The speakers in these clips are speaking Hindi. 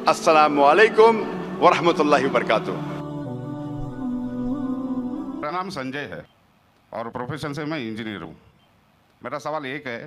अस्सलामु अलैकुम वरहमतुल्लाहि वबरकातुह। मेरा नाम संजय है और प्रोफेशन से मैं इंजीनियर हूँ। मेरा सवाल एक है,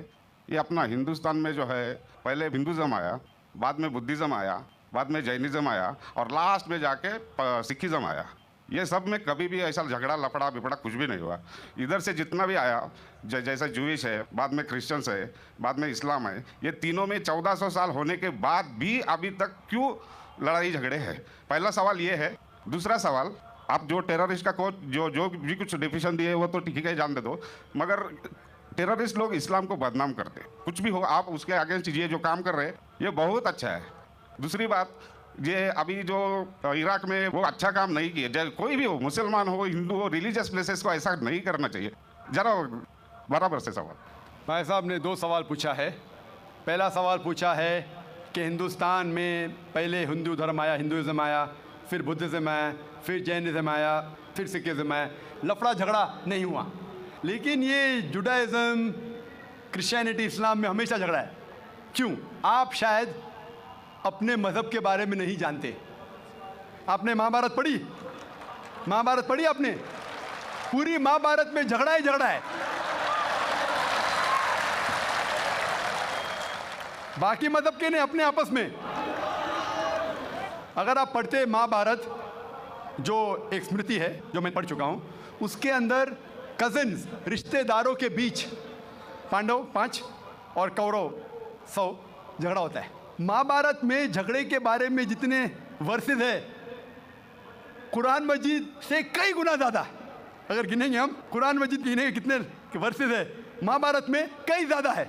ये अपना हिंदुस्तान में जो है पहले हिंदुज़म आया, बाद में बुद्धिज़्म आया, बाद में जैनिज़्म आया और लास्ट में जाके सिखिज़्म आया। ये सब में कभी भी ऐसा झगड़ा लफड़ा बिपड़ा कुछ भी नहीं हुआ। इधर से जितना भी आया, जैसे जूइश है, बाद में क्रिश्चियंस है, बाद में इस्लाम है, ये तीनों में 1400 साल होने के बाद भी अभी तक क्यों लड़ाई झगड़े हैं? पहला सवाल ये है। दूसरा सवाल, आप जो टेररिस्ट का जो भी कुछ डिफिनेशन दिए वो तो ठीक है, जान दे दो, मगर टेररिस्ट लोग इस्लाम को बदनाम करते, कुछ भी हो आप उसके अगेंस्ट ये जो काम कर रहे हैं ये बहुत अच्छा है। दूसरी बात, ये अभी जो इराक में वो अच्छा काम नहीं किए, कोई भी हो, मुसलमान हो, हिंदू हो, रिलीजियस प्लेसेस को ऐसा नहीं करना चाहिए। जरा बराबर से सवाल। भाई साहब ने 2 सवाल पूछा है। पहला सवाल पूछा है कि हिंदुस्तान में पहले हिंदू धर्म आया, हिंदुज़म आया, फिर बुद्धिज़्म आया, फिर जैनिज़्म आया, फिर सिखिज़्म आया, लफड़ा झगड़ा नहीं हुआ। लेकिन ये जुडाइज़म, क्रिश्चियनिटी, इस्लाम में हमेशा झगड़ा है। क्यों? आप शायद अपने मज़हब के बारे में नहीं जानते। आपने महाभारत पढ़ी? महाभारत पढ़ी आपने? पूरी महाभारत में झगड़ा ही झगड़ा है। बाकी मज़हब के नहीं, अपने आपस में। अगर आप पढ़ते महाभारत, जो एक स्मृति है जो मैं पढ़ चुका हूँ, उसके अंदर कज़न्स, रिश्तेदारों के बीच पांडव 5 और कौरव 100 झगड़ा होता है। महाभारत में झगड़े के बारे में जितने वर्सेस है, कुरान मजीद से कई गुना ज़्यादा। अगर गिनेंगे हम, कुरान मजीद गिनेंगे कितने वर्सेस है, महाभारत में कई ज़्यादा है।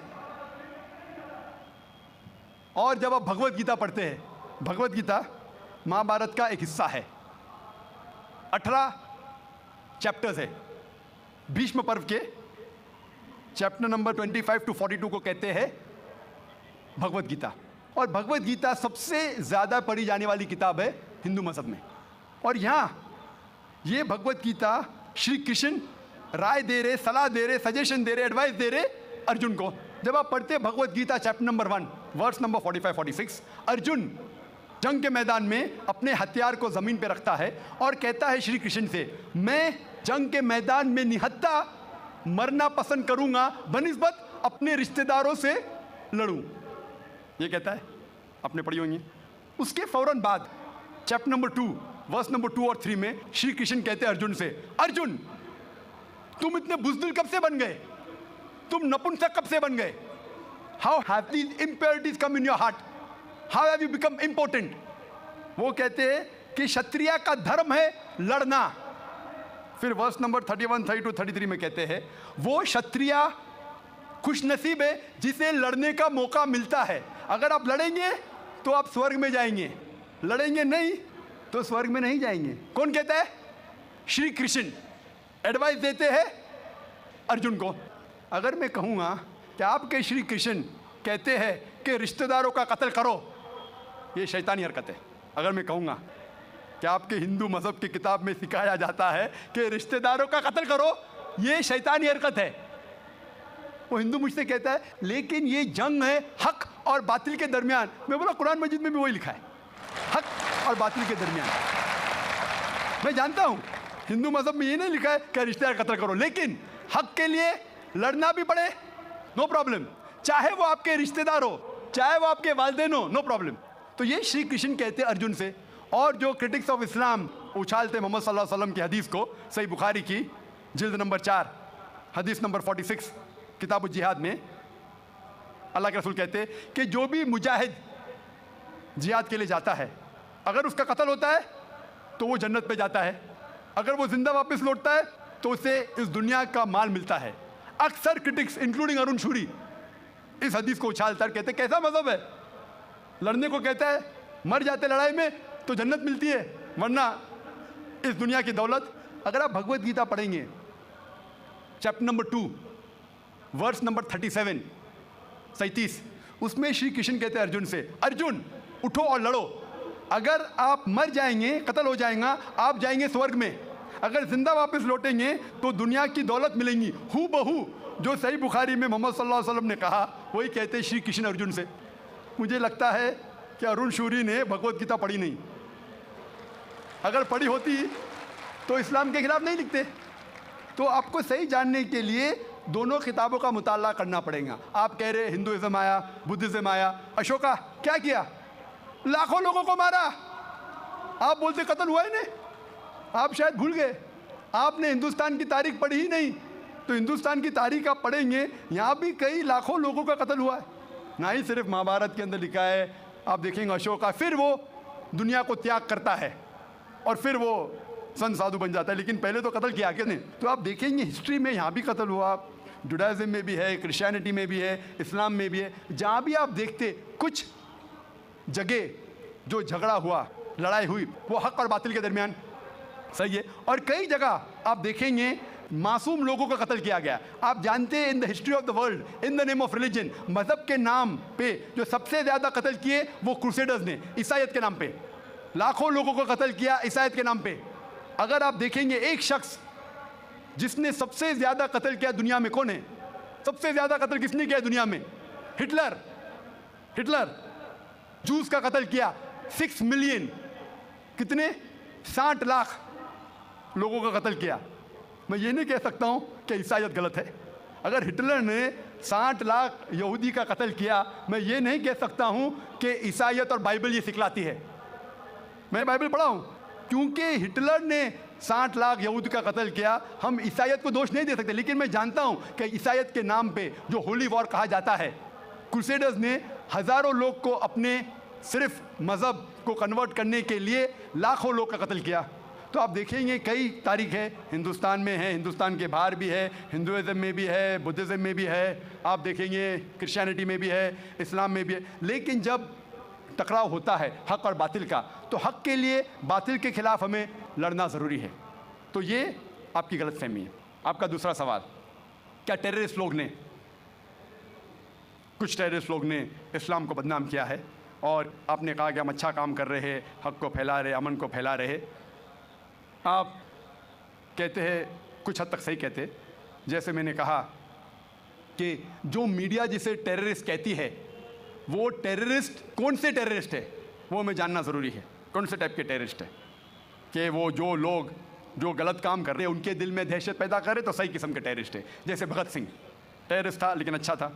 और जब आप भगवत गीता पढ़ते हैं, भगवत गीता महाभारत का एक हिस्सा है, 18 चैप्टर्स है। भीष्म पर्व के चैप्टर नंबर 25 to 42 को कहते हैं भगवत गीता। और भगवत गीता सबसे ज़्यादा पढ़ी जाने वाली किताब है हिंदू मज़हब में। और यहाँ ये भगवत गीता श्री कृष्ण राय दे रहे, सलाह दे रहे, सजेशन दे रहे, एडवाइस दे रहे अर्जुन को। जब आप पढ़ते Bhagavad Gita chapter number 1 verse number 45-46, Arjun जंग के मैदान में अपने हथियार को ज़मीन पे रखता है और कहता है श्री कृष्ण से, मैं जंग के मैदान में निहत्था मरना पसंद करूँगा बनिस्बत अपने रिश्तेदारों से लड़ूँ। ये कहता है, आपने पढ़ी होंगी। उसके फौरन बाद चैप्टर नंबर 2 वर्स नंबर 2 और 3 में श्री कृष्ण कहते हैं अर्जुन से, अर्जुन तुम इतने बुज़दिल कब से बन गए? तुम नपुंसक कब से बन गए? How have these impurities come in your heart? How have you become important? वो कहते हैं कि क्षत्रिय का धर्म है लड़ना। फिर वर्स नंबर 31, 32, 33 में कहते हैं, वो क्षत्रिय खुशनसीब है जिसे लड़ने का मौका मिलता है। अगर आप लड़ेंगे तो आप स्वर्ग में जाएंगे, लड़ेंगे नहीं तो स्वर्ग में नहीं जाएंगे। कौन कहता है? श्री कृष्ण एडवाइस देते हैं अर्जुन को। अगर मैं कहूँगा कि आपके श्री कृष्ण कहते हैं कि रिश्तेदारों का कत्ल करो, ये शैतानी हरकत है। अगर मैं कहूँगा कि आपके हिंदू मज़हब की किताब में सिखाया जाता है कि रिश्तेदारों का कत्ल करो, ये शैतानी हरकत है। वो हिंदू मुझसे कहता है लेकिन ये जंग है हक और बातिल के दरमियान। मैं बोला कुरान मजीद में भी वही लिखा है, हक और बातिल के दरमियान। मैं जानता हूँ हिंदू मज़हब में ये नहीं लिखा है कि रिश्तेदार कत्ल करो, लेकिन हक के लिए लड़ना भी पड़े, नो प्रॉब्लम। चाहे वो आपके रिश्तेदार हो, चाहे वो आपके वालिदैन हो, नो प्रॉब्लम। तो ये श्री कृष्ण कहते हैं अर्जुन से। और जो क्रिटिक्स ऑफ इस्लाम उछालते मोहम्मद सल्लल्लाहु अलैहि वसल्लम की हदीस को, सही बुखारी की जिल्द नंबर 4 हदीस नंबर 46 किताब जिहाद में अल्लाह के रसूल कहते हैं कि जो भी मुजाहिद जिहाद के लिए जाता है, अगर उसका कत्ल होता है तो वो जन्नत पे जाता है, अगर वो जिंदा वापस लौटता है तो उसे इस दुनिया का माल मिलता है। अक्सर क्रिटिक्स इंक्लूडिंग अरुण शूरी इस हदीस को उछालकर कहते हैं कैसा मजहब है, लड़ने को कहता है, मर जाते लड़ाई में तो जन्नत मिलती है, वरना इस दुनिया की दौलत। अगर आप भगवत गीता पढ़ेंगे चैप्टर नंबर 2 वर्स नंबर 37, उसमें श्री कृष्ण कहते हैं अर्जुन से, अर्जुन उठो और लड़ो। अगर आप मर जाएंगे, कत्ल हो जाएगा, आप जाएंगे स्वर्ग में। अगर जिंदा वापस लौटेंगे तो दुनिया की दौलत मिलेंगी। हु बहू जो सही बुखारी में मोहम्मद सल्लल्लाहु अलैहि वसल्लम ने कहा, वही कहते हैं श्री कृष्ण अर्जुन से। मुझे लगता है कि अरुण शूरी ने भगवत गीता पढ़ी नहीं। अगर पढ़ी होती तो इस्लाम के खिलाफ नहीं लिखते। तो आपको सही जानने के लिए दोनों किताबों का मुताला करना पड़ेगा। आप कह रहे हिंदुइज्म आया, बुद्धिज्म आया, अशोका क्या किया? लाखों लोगों को मारा। आप बोलते कत्ल हुआ ही नहीं, आप शायद भूल गए, आपने हिंदुस्तान की तारीख पढ़ी ही नहीं। तो हिंदुस्तान की तारीख आप पढ़ेंगे, यहाँ भी कई लाखों लोगों का कत्ल हुआ है, ना ही सिर्फ महाभारत के अंदर लिखा है। आप देखेंगे अशोका फिर वो दुनिया को त्याग करता है और फिर वो संत साधु बन जाता है, लेकिन पहले तो कत्ल किया किसने? तो आप देखेंगे हिस्ट्री में यहाँ भी कत्ल हुआ, जुडाइज्म में भी है, क्रिश्चियनिटी में भी है, इस्लाम में भी है। जहाँ भी आप देखते कुछ जगह जो झगड़ा हुआ, लड़ाई हुई, वो हक और बातिल के दरमियान, सही है। और कई जगह आप देखेंगे मासूम लोगों का कत्ल किया गया। आप जानते हैं in the history of the world, in the name of religion, मजहब के नाम पे जो सबसे ज़्यादा कत्ल किए वो क्रूसेडर्स ने, ईसाईयत के नाम पे लाखों लोगों को कत्ल किया, ईसाईयत के नाम पे। अगर आप देखेंगे एक शख्स जिसने सबसे ज़्यादा कत्ल किया दुनिया में, कौन है? सबसे ज़्यादा कत्ल किसने किया दुनिया में? हिटलर। हिटलर जूस का कत्ल किया, 6 मिलियन, कितने? 60 लाख लोगों का कत्ल किया। मैं ये नहीं कह सकता हूँ कि ईसाईयत गलत है। अगर हिटलर ने 60 लाख यहूदी का कत्ल किया, मैं ये नहीं कह सकता हूँ कि ईसाईयत और बाइबल ये सिखलाती है। मैं बाइबल पढ़ा हूँ, क्योंकि हिटलर ने 60 लाख यहूदी का कत्ल किया, हम ईसाईयत को दोष नहीं दे सकते। लेकिन मैं जानता हूँ कि ईसाईयत के नाम पे जो होली वॉर कहा जाता है, क्रूसेडर्स ने हज़ारों लोग को अपने सिर्फ मज़हब को कन्वर्ट करने के लिए लाखों लोग का कत्ल किया। तो आप देखेंगे कई तारीख है, हिंदुस्तान में है, हिंदुस्तान के बाहर भी है, हिंदुइज्म में भी है, बुद्धिज़्म में भी है, आप देखेंगे क्रिश्चियनिटी में भी है, इस्लाम में भी है। लेकिन जब टकराव होता है हक और बातिल का, तो हक के लिए बातिल के खिलाफ हमें लड़ना ज़रूरी है। तो ये आपकी गलतफहमी है। आपका दूसरा सवाल, क्या टेररिस्ट लोग ने, कुछ टेररिस्ट लोग ने इस्लाम को बदनाम किया है और आपने कहा कि हम अच्छा काम कर रहे हैं, हक को फैला रहे, अमन को फैला रहे। आप कहते हैं, कुछ हद तक सही कहते हैं, जैसे मैंने कहा कि जो मीडिया जिसे टेररिस्ट कहती है, वो टेररिस्ट कौन से टेररिस्ट है वो हमें जानना ज़रूरी है। कौन से टाइप के टेररिस्ट है, कि वो जो लोग जो गलत काम कर रहे हैं उनके दिल में दहशत पैदा करे तो सही किस्म के टेररिस्ट है। जैसे भगत सिंह टेररिस्ट था लेकिन अच्छा था,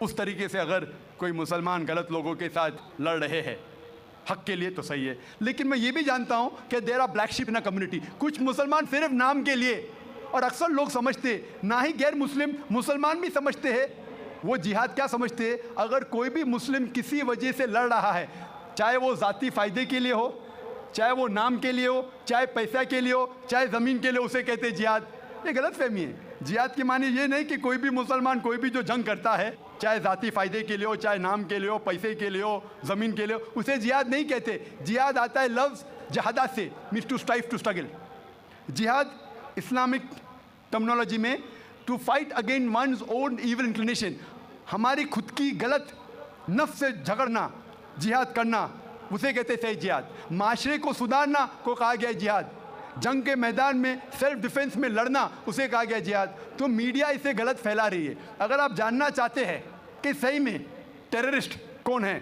उस तरीके से अगर कोई मुसलमान गलत लोगों के साथ लड़ रहे हैं हक के लिए तो सही है। लेकिन मैं ये भी जानता हूँ कि there are black sheep in a community. कुछ मुसलमान सिर्फ नाम के लिए, और अक्सर लोग समझते, ना ही गैर मुस्लिम, मुसलमान भी समझते हैं, वो जिहाद क्या समझते हैं? अगर कोई भी मुस्लिम किसी वजह से लड़ रहा है, चाहे वो ज़ाती फ़ायदे के लिए हो, चाहे वो नाम के लिए हो, चाहे पैसा के लिए हो, चाहे ज़मीन के लिए, उसे कहते हैं जिहाद। ये गलत फहमी है। जिहाद के माने ये नहीं कि कोई भी मुसलमान कोई भी जो जंग करता है, चाहे ज़ाती फ़ायदे के लिए हो, चाहे नाम के लिए हो, पैसे के लिए हो, ज़मीन के लिए हो, उसे जिहाद नहीं कहते। जिहाद आता है लफ्ज़ जहादा से, means to strive, to struggle. जिहाद इस्लामिक टर्मिनोलॉजी में to fight against one's own evil inclination, हमारी खुद की गलत नफ्स से झगड़ना, जिहाद करना, उसे कहते हैं सही जिहाद। माशरे को सुधारना को कहा गया है जिहाद। जंग के मैदान में सेल्फ डिफेंस में लड़ना, उसे कहा गया जिहाद। तो मीडिया इसे गलत फैला रही है। अगर आप जानना चाहते हैं कि सही में टेररिस्ट कौन है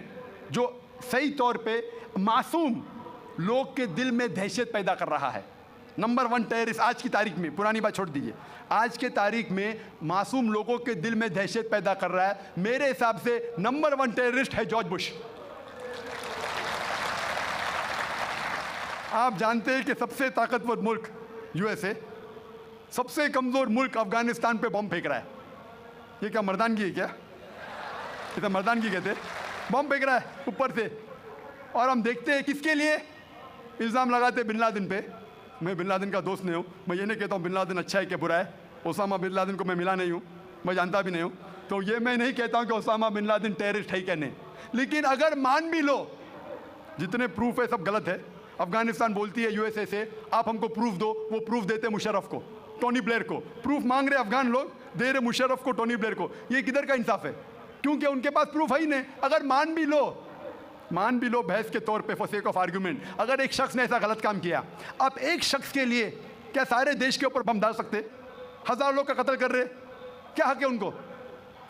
जो सही तौर पे मासूम लोग के दिल में दहशत पैदा कर रहा है, नंबर 1 टेररिस्ट आज की तारीख में, पुरानी बात छोड़ दीजिए, आज के तारीख में मासूम लोगों के दिल में दहशत पैदा कर रहा है, मेरे हिसाब से नंबर 1 टेररिस्ट है जॉर्ज बुश। आप जानते हैं कि सबसे ताकतवर मुल्क यूएसए, सबसे कमज़ोर मुल्क अफगानिस्तान पे बम फेंक रहा है। ये क्या मर्दानगी है क्या? ये तो मर्दानगी कहते हैं। बम फेंक रहा है ऊपर से, और हम देखते हैं किसके लिए इल्ज़ाम लगाते हैं? बिन लादेन पे। मैं बिन लादेन का दोस्त नहीं हूँ, मैं ये नहीं कहता हूँ बिन लादेन अच्छा है कि बुरा है। ओसामा बिन लादेन को मैं मिला नहीं हूँ, मैं जानता भी नहीं हूँ, तो ये मैं नहीं कहता हूँ कि ओसामा बिन लादेन टेररिस्ट है क्या नहीं। लेकिन अगर मान भी लो, जितने प्रूफ है सब गलत है। अफगानिस्तान बोलती है यूएसए से, आप हमको प्रूफ दो, वो प्रूफ देते मुशर्रफ को, टोनी ब्लेयर को। प्रूफ मांग रहे अफगान लोग, दे रहे मुशर्रफ को, टोनी ब्लेयर को। ये किधर का इंसाफ है? क्योंकि उनके पास प्रूफ है ही नहीं। अगर मान भी लो बहस के तौर पे, फॉर सेक ऑफ आर्गूमेंट, अगर एक शख्स ने ऐसा गलत काम किया, अब एक शख्स के लिए क्या सारे देश के ऊपर बम डाल सकते? 1000 लोग का कत्ल कर रहे, क्या हक है उनको?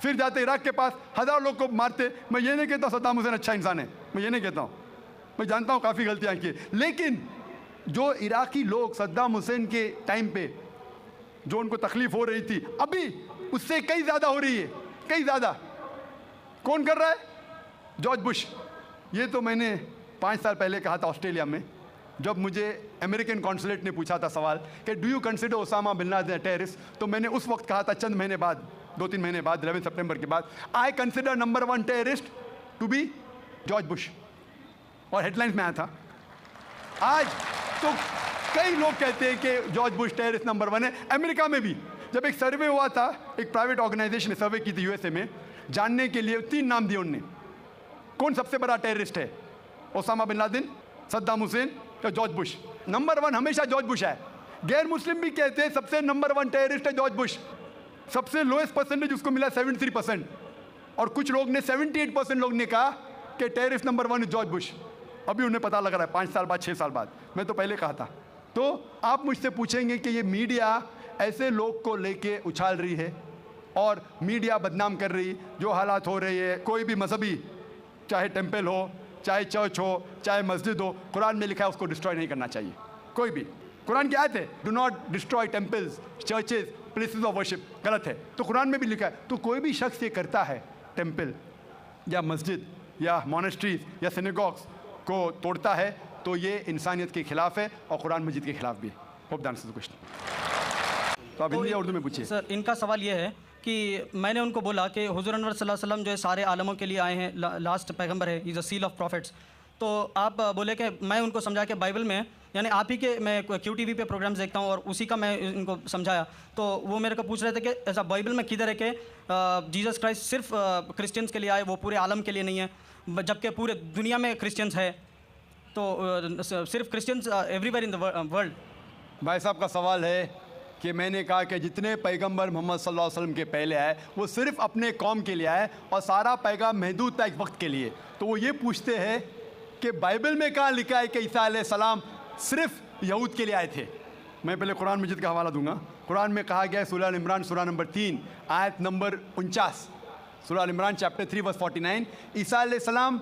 फिर जाते इराक के पास, 1000 लोग को मारते। मैं ये नहीं कहता सद्दाम हुसैन अच्छा इंसान है, मैं ये नहीं कहता हूँ, मैं जानता हूँ काफ़ी गलतियाँ की, लेकिन जो इराकी लोग सद्दाम हुसैन के टाइम पे जो उनको तकलीफ हो रही थी, अभी उससे कई ज़्यादा हो रही है, कई ज़्यादा। कौन कर रहा है? George Bush. ये तो मैंने 5 साल पहले कहा था ऑस्ट्रेलिया में, जब मुझे अमेरिकन कॉन्सुलेट ने पूछा था सवाल कि do you consider Osama bin Laden terrorist, तो मैंने उस वक्त कहा था, चंद महीने बाद, 2-3 महीने बाद, 11 सितंबर के बाद, I consider number 1 terrorist to be George Bush, और हेडलाइंस में आया था। आज तो कई लोग कहते हैं कि जॉर्ज बुश टेररिस्ट नंबर 1 है। अमेरिका में भी जब एक सर्वे हुआ था, एक प्राइवेट ऑर्गेनाइजेशन ने सर्वे की थी यूएसए में, जानने के लिए 3 नाम दिए उनने, कौन सबसे बड़ा टेररिस्ट है, Osama bin Laden, Saddam Hussein या जॉर्ज बुश। नंबर 1 हमेशा जॉर्ज बुश है। गैर मुस्लिम भी कहते हैं सबसे नंबर 1 टेररिस्ट है जॉर्ज बुश। सबसे लोएस्ट परसेंटेज उसको मिला 73%, और कुछ लोग ने 78% लोग ने कहा कि टेररिस्ट नंबर 1 जॉर्ज बुश। अभी उन्हें पता लग रहा है 5 साल बाद, 6 साल बाद, मैं तो पहले कहा था। तो आप मुझसे पूछेंगे कि ये मीडिया ऐसे लोग को लेके उछाल रही है और मीडिया बदनाम कर रही, जो हालात हो रही है, कोई भी मजहबी, चाहे टेम्पल हो, चाहे चर्च हो, चाहे मस्जिद हो, कुरान में लिखा है उसको डिस्ट्रॉय नहीं करना चाहिए। कोई भी, कुरान की आयत है, do not destroy temples, churches, places of worship, गलत है, तो कुरान में भी लिखा है। तो कोई भी शख्स ये करता है, टेम्पल या मस्जिद या मोनेस्ट्रीज या सिनेगॉग्स को तोड़ता है, तो ये इंसानियत के खिलाफ है और कुरान मजीद के खिलाफ भी है। Hope the answer the question. तो आप हिंदी या उर्दू में पूछिए। सर, इनका सवाल ये है कि मैंने उनको बोला कि हुज़ूर अनवर सल्लल्लाहु अलैहि वसल्लम जो है सारे आलमों के लिए आए हैं, लास्ट पैगंबर है, is a seal of profits. तो आप बोले कि मैं उनको समझा कि बाइबल में, यानी आप ही के, मैं QTV पे प्रोग्राम्स देखता हूँ और उसी का मैं इनको समझाया, तो वो मेरे को पूछ रहे थे कि ऐसा बाइबल में किधर है कि जीसस क्राइस्ट सिर्फ क्रिश्चियंस के लिए आए, वो पूरे आलम के लिए नहीं है, जबकि पूरे दुनिया में क्रिश्चियंस है, तो सिर्फ Christians everywhere in the world. भाई साहब का सवाल है कि मैंने कहा कि जितने पैगंबर मोहम्मद सल्लल्लाहु अलैहि वसल्लम के पहले आए वो सिर्फ अपने कौम के लिए आए और सारा पैगाम महदूद था एक वक्त के लिए। तो वो ये पूछते हैं कि बाइबल में कहाँ लिखा है कि ईसा अलैहिस्सलाम सिर्फ यहूद के लिए आए थे। मैं पहले कुरान मजीद का हवाला दूंगा। कुरान में कहा गया है, सूरह अल इमरान सूरह नंबर 3 आयत नंबर 49, सूरह अल इमरान चैप्टर 3 वर्स 49, ईसा अलैहिस्सलाम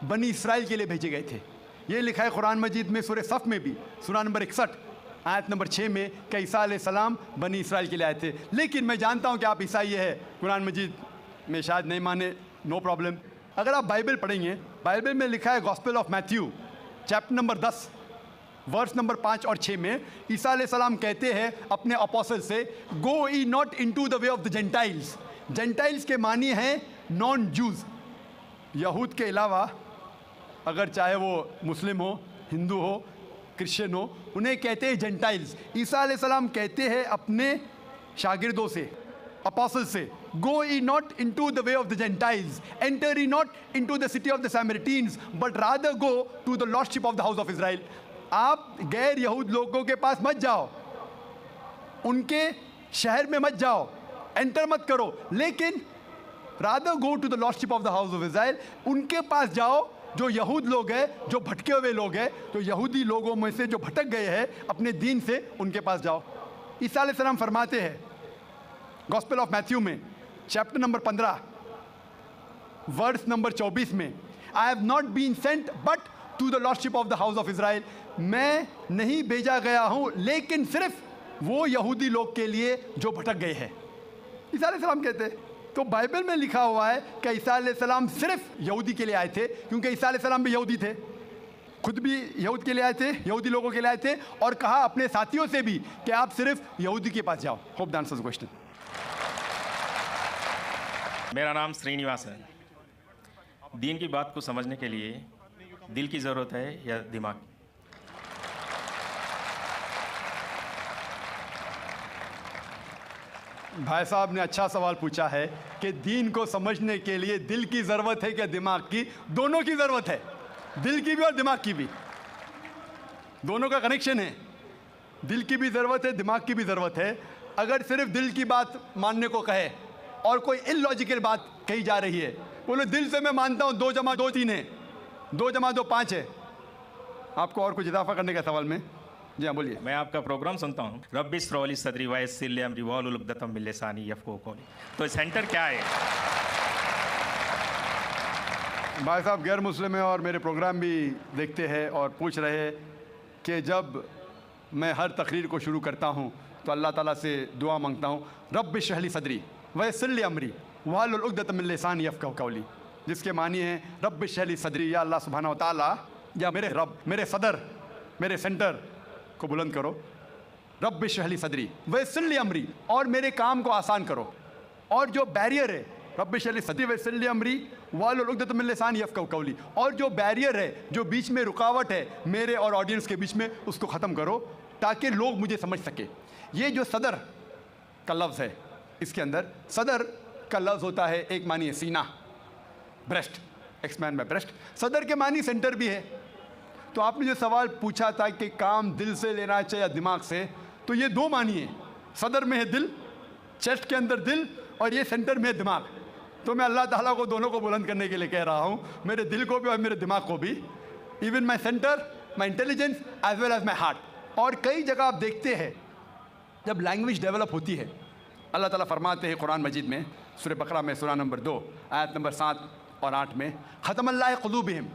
बनी इसराइल के लिए भेजे गए थे। ये लिखा है कुरान मजीद में सूरह सफ़ में भी, सूरह नंबर 61 आयत नंबर 6 में कि ईसा अलैहिस्सलाम बनी इसराइल के लिए आए थे। लेकिन मैं जानता हूँ कि आप ईसाई है, कुरान मजीद में शायद नहीं माने, नो प्रॉब्लम। अगर आप बाइबल पढ़ेंगे, बाइबल में लिखा है gospel of Matthew chapter number 10 verse number 5 और 6 में ईसा अलैहिस्सलाम कहते हैं अपने अपोस्टल से, go ye not into the way of the Gentiles. Gentiles के मानी हैं नॉन जूज, यहूद के अलावा, अगर चाहे वो मुस्लिम हो, हिंदू हो, क्रिश्चियन हो, उन्हें कहते हैं जेंटाइल्स। ईसा अलैहिस्सलाम कहते हैं अपने शागिर्दों से, अपोस्टल से, go ye not into the way of the Gentiles, enter ye not into the city of the Samaritans, but rather go to the lordship of the house of Israel. आप गैर यहूद लोगों के पास मत जाओ, उनके शहर में मत जाओ, एंटर मत करो, लेकिन rather go to the lordship of the house of Israel, उनके पास जाओ जो यहूद लोग हैं, जो भटके हुए लोग हैं, तो यहूदी लोगों में से जो भटक गए हैं अपने दीन से, उनके पास जाओ। ईसा अलैहिस्सलाम फरमाते हैं गॉस्पेल ऑफ मैथ्यू में चैप्टर नंबर 15 वर्स नंबर 24 में, I have not been sent but to the lordship of the house of Israel. मैं नहीं भेजा गया हूँ लेकिन सिर्फ वो यहूदी लोग के लिए जो भटक गए हैं। ईसा अलैहिस्सलाम कहते हैं, तो बाइबल में लिखा हुआ है कि ईसा अलैहिस्सलाम सिर्फ यहूदी के लिए आए थे, क्योंकि ईसा अलैहिस्सलाम भी यहूदी थे, खुद भी यहूद के लिए आए थे, यहूदी लोगों के लिए आए थे, और कहा अपने साथियों से भी कि आप सिर्फ यहूदी के पास जाओ। Hope the answer the question. मेरा नाम श्रीनिवास है। दीन की बात को समझने के लिए दिल की ज़रूरत है या दिमाग? भाई साहब ने अच्छा सवाल पूछा है कि दीन को समझने के लिए दिल की ज़रूरत है क्या दिमाग की? दोनों की ज़रूरत है, दिल की भी और दिमाग की भी, दोनों का कनेक्शन है। दिल की भी ज़रूरत है, दिमाग की भी ज़रूरत है। अगर सिर्फ दिल की बात मानने को कहे और कोई इलॉजिकल बात कही जा रही है, बोलो दिल से मैं मानता हूँ 2 + 2 3 है, 2 + 2 5 है, आपको और कुछ इजाफा करने का सवाल में? जी हाँ बोलिए। मैं आपका प्रोग्राम सुनता हूँ, रब्बी इस्रौली सदरी वयस्सिर ली अमरी वाहलुल उक़दतम मिन लिसानी यफ़क़हू क़ौली। तो सेंटर क्या है? भाई साहब गैर मुस्लिम है और मेरे प्रोग्राम भी देखते हैं और पूछ रहे हैं कि जब मैं हर तकरीर को शुरू करता हूँ तो अल्लाह ताला से दुआ मांगता हूँ, रब्बि इश्रह ली सदरी वयस्सिर ली अमरी वाहलुल उक़दतम मिन लिसानी यफ़क़हू क़ौली, जिसके मानी है रब्बि इश्रह ली सदरी, या अल्लाह सुब्हानहू व तआला, या मेरे रब, मेरे सदर, मेरे सेंटर को बुलंद करो, रब्बि इश्रह ली सदरी वयस्सिर ली अमरी, और मेरे काम को आसान करो, और जो बैरियर है रब्बि इश्रह ली सदरी वयस्सिर ली अमरी वाहलुल उक़दतम मिन लिसानी यफ़क़हू क़ौली, और जो बैरियर है, जो बीच में रुकावट है मेरे और ऑडियंस के बीच में, उसको ख़त्म करो ताकि लोग मुझे समझ सके। ये जो सदर का लफ्ज़ है, इसके अंदर सदर का लफ्ज़ होता है, एक मानी है सीना, ब्रेस्ट, एक्सपैंड बाय ब्रेस्ट, सदर के मानी सेंटर भी है। तो आपने जो सवाल पूछा था कि काम दिल से लेना चाहिए या दिमाग से, तो ये दो मानी है, सदर में है दिल, चेस्ट के अंदर दिल, और ये सेंटर में है दिमाग। तो मैं अल्लाह ताला को दोनों को बुलंद करने के लिए कह रहा हूँ, मेरे दिल को भी और मेरे दिमाग को भी, even my centre, my intelligence as well as my heart. और कई जगह आप देखते हैं जब लैंग्वेज डेवलप होती है, अल्लाह ताला फरमाते हैं कुरान मजीद में, सूरह बकरा में सूरह नंबर 2 आयत नंबर 7 और 8 में, ख़तमल्लाह क़ुलूबिहिम,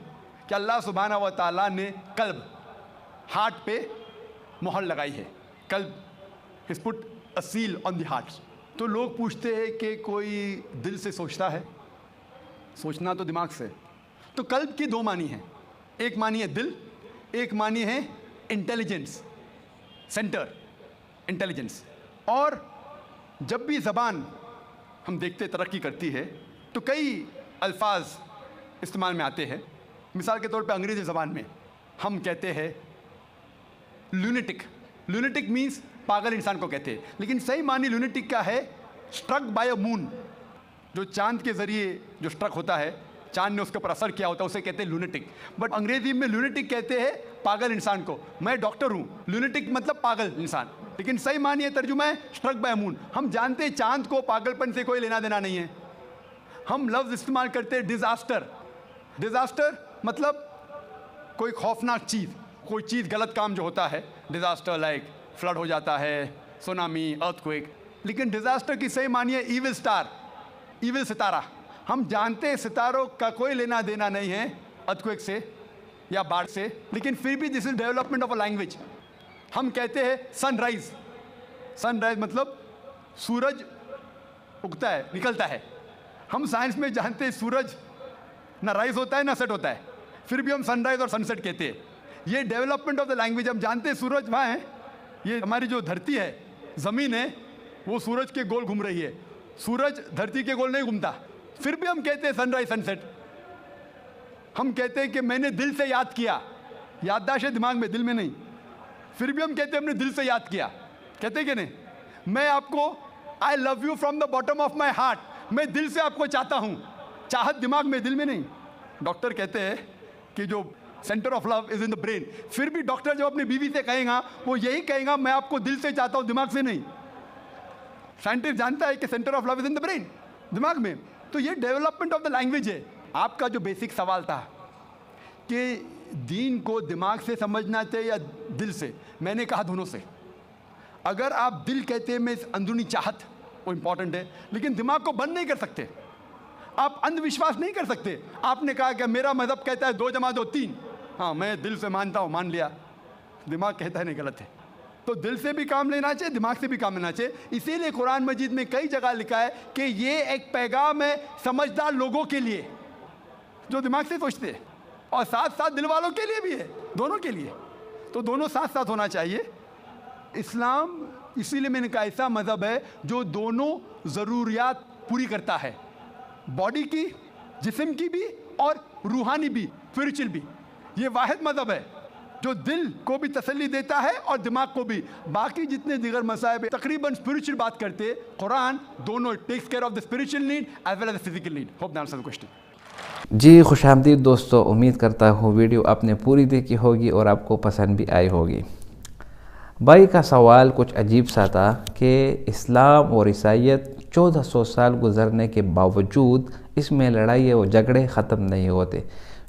कि अल्लाह सुब्हानहू व तआला ने कल्ब, हार्ट पे मोहर लगाई है, कल्ब is put a seal on the heart. तो लोग पूछते हैं कि कोई दिल से सोचता है? सोचना तो दिमाग से। तो कल्ब की दो मानी हैं, एक मानी है दिल, एक मानी है इंटेलिजेंस, सेंटर, इंटेलिजेंस। और जब भी ज़बान हम देखते तरक्की करती है तो कई अल्फाज इस्तेमाल में आते हैं। मिसाल के तौर पे अंग्रेज़ी ज़बान में हम कहते हैं लूनेटिक, लूनेटिक मीन्स पागल इंसान को कहते हैं, लेकिन सही मानी लूनेटिक का है स्ट्रक बाय अ मून, जो चांद के ज़रिए जो स्ट्रक होता है, चांद ने उसके ऊपर असर किया होता है, उसे कहते हैं लूनेटिक। बट अंग्रेज़ी में लूनेटिक कहते हैं पागल इंसान को। मैं डॉक्टर हूँ, लूनेटिक मतलब पागल इंसान, लेकिन सही मानी है तर्जुमा है स्ट्रक बाय मून। हम जानते हैं चांद को पागलपन से कोई लेना देना नहीं है। हम लफ्ज़ इस्तेमाल करते हैं डिज़ास्टर, डिज़ास्टर मतलब कोई खौफनाक चीज़, कोई चीज़ गलत काम जो होता है, डिज़ास्टर लाइक फ्लड हो जाता है, सुनामी, अर्थक्वेक। लेकिन डिज़ास्टर की सही मानी है ईविल स्टार, ईविल सितारा। हम जानते हैं सितारों का कोई लेना देना नहीं है अर्थक्वेक से या बाढ़ से, लेकिन फिर भी this is development of a language. हम कहते हैं सनराइज, सनराइज मतलब सूरज उगता है, निकलता है। हम साइंस में जानते हैं सूरज ना राइज होता है ना सेट होता है, फिर भी हम सनराइज और सनसेट कहते हैं। ये डेवलपमेंट ऑफ द लैंग्वेज। हम जानते हैं सूरज वहाँ है, ये हमारी जो धरती है, ज़मीन है, वो सूरज के गोल घूम रही है, सूरज धरती के गोल नहीं घूमता, फिर भी हम कहते हैं सनराइज सनसेट। हम कहते हैं कि मैंने दिल से याद किया, याददाश्त है दिमाग में, दिल में नहीं, फिर भी हम कहते हैं हमने दिल से याद किया, कहते कि नहीं? मैं आपको I love you from the bottom of my heart, मैं दिल से आपको चाहता हूँ, चाहत दिमाग में, दिल में नहीं। डॉक्टर कहते हैं कि जो centre of love is in the brain, फिर भी डॉक्टर जब अपनी बीवी से कहेगा वो यही कहेगा मैं आपको दिल से चाहता हूँ, दिमाग से नहीं। साइंटिस्ट जानता है कि centre of love is in the brain, दिमाग में। तो ये डेवलपमेंट ऑफ द लैंग्वेज है। आपका जो बेसिक सवाल था कि दीन को दिमाग से समझना चाहिए या दिल से, मैंने कहा दोनों से। अगर आप दिल कहते हैं मैं अंदरूनी चाहत, वो इंपॉर्टेंट है, लेकिन दिमाग को बंद नहीं कर सकते। आप अंधविश्वास नहीं कर सकते। आपने कहा कि मेरा मज़हब कहता है 2 जमा 2 3, हाँ मैं दिल से मानता हूँ, मान लिया, दिमाग कहता है नहीं, गलत है। तो दिल से भी काम लेना चाहिए, दिमाग से भी काम लेना चाहिए। इसीलिए कुरान मजीद में कई जगह लिखा है कि ये एक पैगाम है समझदार लोगों के लिए जो दिमाग से सोचते हैं, और साथ साथ दिल वालों के लिए भी है, दोनों के लिए। तो दोनों साथ साथ होना चाहिए। इस्लाम इसीलिए मैंने कहा ऐसा मज़हब है जो दोनों ज़रूरियात पूरी करता है, बॉडी की, जिस्म की भी और रूहानी भी, स्पिरिचुअल भी। ये वाहिद मज़हब है जो दिल को भी तसल्ली देता है और दिमाग को भी। बाकी जितने दीगर मसाइब तकरीबन स्पिरिचुअल बात करते हैं, कुरान दोनों takes care of the spiritual need as well as the physical need. Hope that answers the question. जी खुशामदीद दोस्तों, उम्मीद करता हूँ वीडियो आपने पूरी देखी होगी और आपको पसंद भी आई होगी। भाई का सवाल कुछ अजीब सा था कि इस्लाम और ईसाईयत 1400 साल गुजरने के बावजूद इसमें लड़ाई और झगड़े ख़त्म नहीं होते।